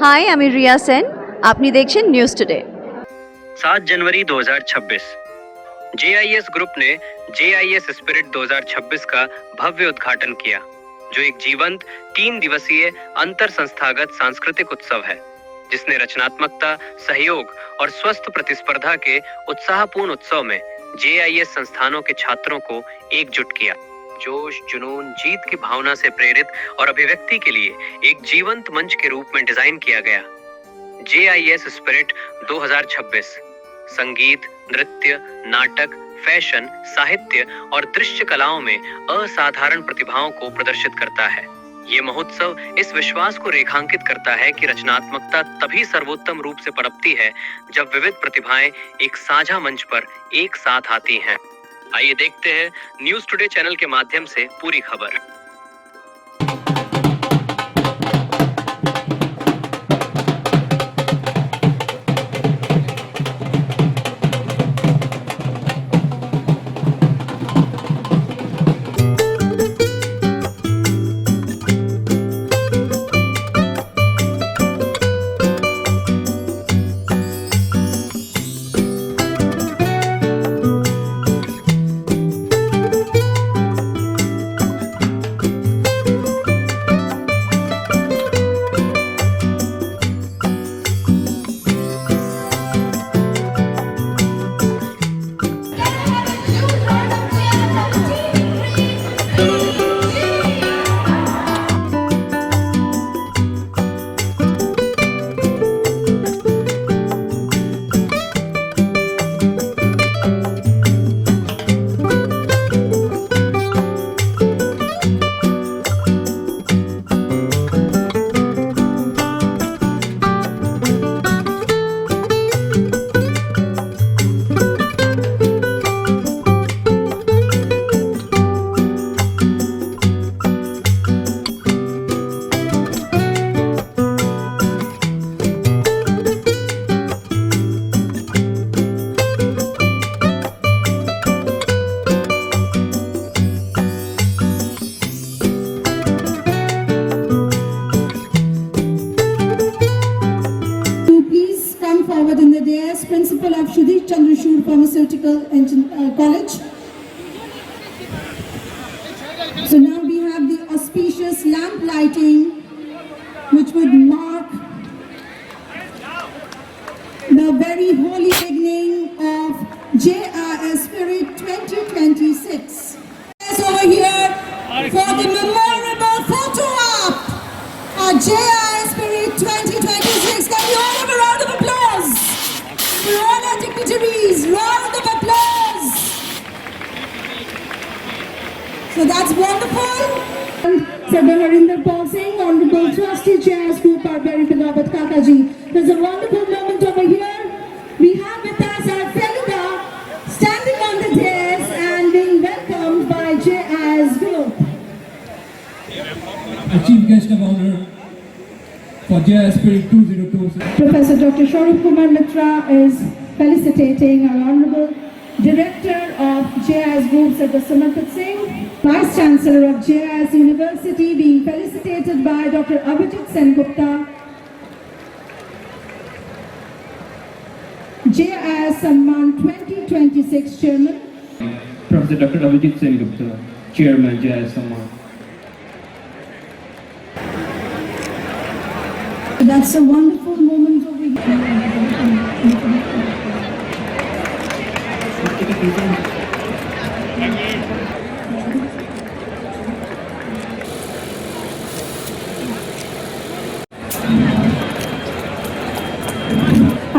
High, আমি রিয়া সেন। আপনি দেখছেন নিউজ টুডে। 7 जनवरी 2026 जेआईएस ग्रुप ने जेआईएस स्पिरिट 2026 का भव्य उद्घाटन किया, जो एक जीवंत 3 दिवसीय अंतर संस्थागत सांस्कृतिक उत्सव है, जिसने रचनात्मकता, सहयोग और स्वस्थ प्रतिस्पर्धा के उत्साहपूर्ण उत्सव में जेआईएस संस्थानों के छात्रों को एकजुट किया। जोश, जुनून, जीत की भावना से प्रेरित और अभिव्यक्ति के लिए एक जीवंत मंच के रूप में डिजाइन किया गया। जेआईएस स्पिरिट 2026 संगीत, नृत्य, नाटक, फैशन, साहित्य और दृश्य कलाओं में असाधारण प्रतिभाओं को प्रदर्शित करता है। ये महोत्सव इस विश्वास को रेखांकित करता है कि रचनात्मकता तभी सर्वोत्तम रूप से पनपती है जब विविध प्रतिभाएं एक साझा मंच पर एक साथ आती हैं। आइए देखते हैं न्यूज टुडे चैनल के माध्यम से पूरी खबर। Principal of Sudhir Chandrashur Pharmaceutical College. So now we have the auspicious lamp lighting, which would mark the very holy beginning of JIS Spirit 2026. Over here for the memorable photo op at JIS Spirit 2026. Can you all have a round of applause? For all our dignitaries, round of applause. So that's wonderful. Sardar Harinder Paul Singh, Honorable Trustee JIS Group, our very beloved Kakaji. There's a wonderful moment over here. We have with us our Feluda standing on the dais and being welcomed by JIS Group. A chief guest of honor for JIS Spirit 2026. Professor Dr. Swarup Kumar Mitra is felicitating our Honorable Director of JIS Group, Sardar Samarthit Singh, Vice Chancellor of JIS University, being felicitated by Dr. Abhijit Sengupta, JIS Samman 2026 Chairman, Professor Dr. Abhijit Sengupta, Chairman JIS Samman. That's a wonderful moment over here.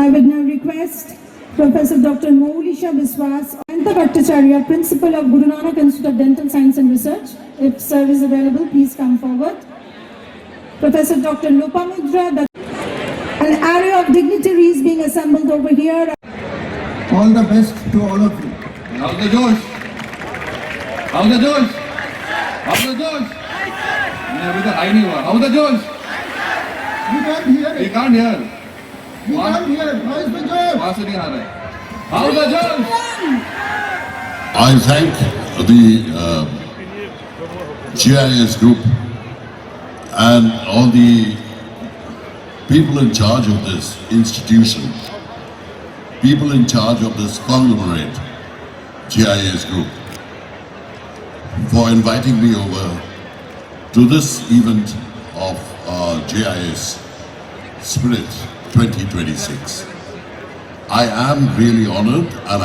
I would now request Professor Dr. Moulisha Biswas and the Bhattacharya, Principal of Guru Nanak Institute of Dental Science and Research. If sir is available, please come forward. Professor Dr. Lopamudra, an array of dignitaries being assembled over here. All the best to all of you. How's the Josh? How's the Josh? How's the Josh? अभी तो high नहीं हुआ. How's the Josh? You can't hear You it. can't hear. You can't hear it. How is the job? वहाँ से नहीं आ रहा है. How's the Josh? I thank the GIS group and all the people in charge of this institution, people in charge of this conglomerate, GIS Group, for inviting me over to this event of GIS Spirit 2026. I am really honored and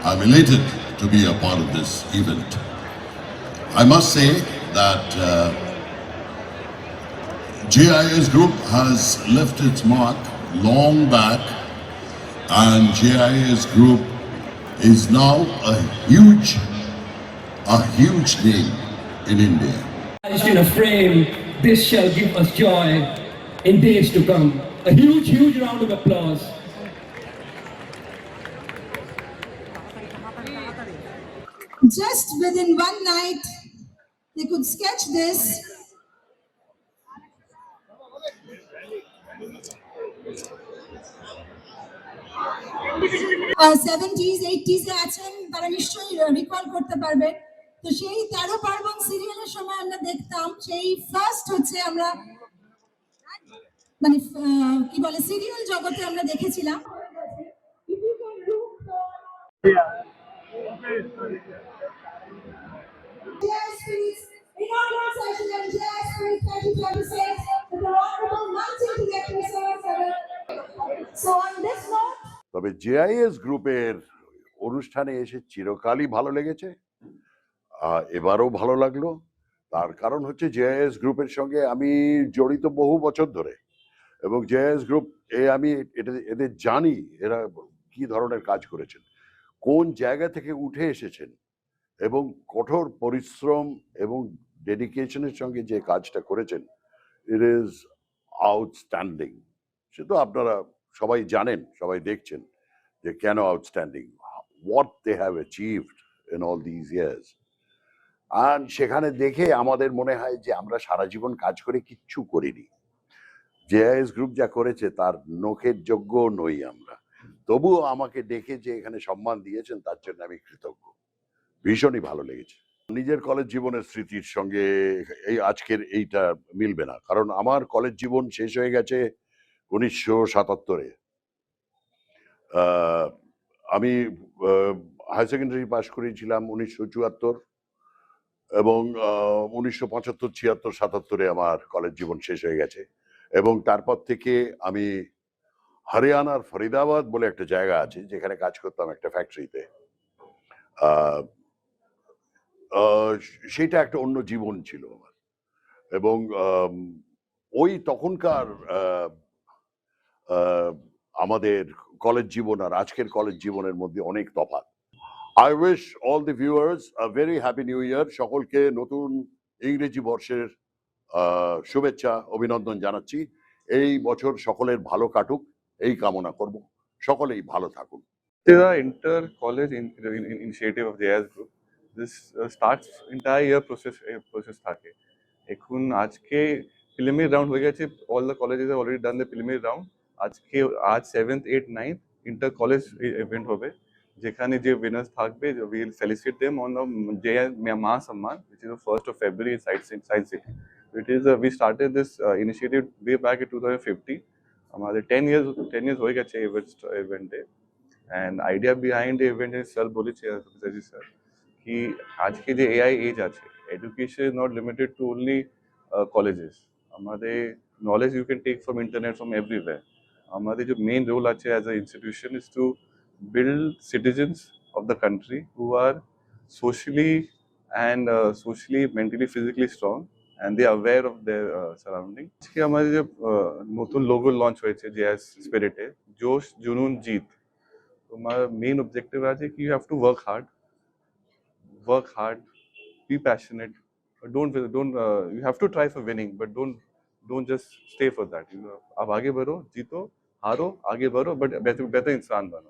I'm elated to be a part of this event. I must say that GIS Group has left its mark long back, and GIS Group is now a huge name in India. In a frame, this shall give us joy in days to come. A huge round of applause. Just within one night, they could sketch this. Seventies এইটিজে আছেন তারা নিশ্চয়ই recall করতে পারবে। তো সেই 13 পার্বণ সিরিয়ালের সময় আমরা দেখতাম, সেই ফার্স্ট হচ্ছে আমরা মানে কি বলে সিরিয়াল জগতে আমরা দেখেছিলাম। JIS inaugural session of JIS 2026 with the Honorable Manching Director Sir. So on this note, তবে জেআইএস গ্রুপের অনুষ্ঠানে এসে চিরকালই ভালো লেগেছে, এবারও ভালো লাগলো। তার কারণ হচ্ছে জেআইএস গ্রুপের সঙ্গে আমি জড়িত বহু বছর ধরে, এবং জেআইএস গ্রুপ আমি এদের জানি এরা কি ধরনের কাজ করেছেন, কোন জায়গা থেকে উঠে এসেছেন, এবং কঠোর পরিশ্রম এবং ডেডিকেশনের সঙ্গে যে কাজটা করেছেন, ইট ইজ আউটস্ট্যান্ডিং। সে তো আপনারা সবাই জানেন, সবাই দেখছেন যে কেন outstanding, what they have achieved in all these years. আর সেখানে দেখে আমাদের মনে হয় যে আমরা সারা জীবন কাজ করে কিচ্ছু করিনি। জেআইএস গ্রুপ যা করেছে তার নখের যোগ্য নই আমরা, তবুও আমাকে ডেকে যে এখানে সম্মান দিয়েছেন তার জন্য আমি কৃতজ্ঞ। ভীষণই ভালো লেগেছে। নিজের কলেজ জীবনের স্মৃতির সঙ্গে এই আজকের এইটা মিলবে না, কারণ আমার কলেজ জীবন শেষ হয়ে গেছে 1977-এ। আমি হায়ার সেকেন্ডারি পাশ করেছিলাম 1974, এবং 1975, 76, 77-এ আমার কলেজ জীবন শেষ হয়ে গেছে। এবং তারপর থেকে আমি হরিয়ানার ফরিদাবাদ বলে একটা জায়গা আছে যেখানে কাজ করতাম একটা ফ্যাক্টরিতে। সেটা একটা অন্য জীবন ছিল আমার, এবং ওই তখনকার আমাদের কলেজ জীবন আর আজকের কলেজ জীবনের মধ্যে অনেক তফাৎ। I wish all the viewers a very happy new year. সকলকে নতুন ইংরেজি বর্ষের শুভেচ্ছা অভিনন্দন জানাচ্ছি। এই বছর সকলের ভালো কাটুক এই কামনা করব, সকলেই ভালো থাকুন। It is an inter-college initiative of JIS Group. This starts entire year process থাকে। এখন আজকে preliminary round হয়ে গেছে, all the colleges have already done the preliminary round. আজ 7th, 8th, 9th inter college event হবে, যেখানে যে winners থাকবে we will felicitate them on the JIS Mahasamman, which is the 1st of February in Science City. It is we started this initiative way back in 2015. আমাদের 10 years হয়ে গেছে event-এ, and idea behind the event is sir বলেছে sir কি আজকে যে AI age আছে, education is not limited to only colleges. আমাদের knowledge you can take from internet, from everywhere. আমাদের যে main role আছে as an institution is to build citizens of the country who are socially and mentally, physically strong, and they are aware of their surroundings. আজকে আমাদের যে নতুন logo launch হয়েছে JIS Spirit-এ, জোশ জুনুন জিত। তোমার মেইন অবজেক্টিভ আছে কি you have to work hard, be passionate, but don't you have to try for winning, but don't just stay for that. आप आगे बढ़ो, जीतो, हारो, आगे बढ़ो, but बेहतर इंसान बनो।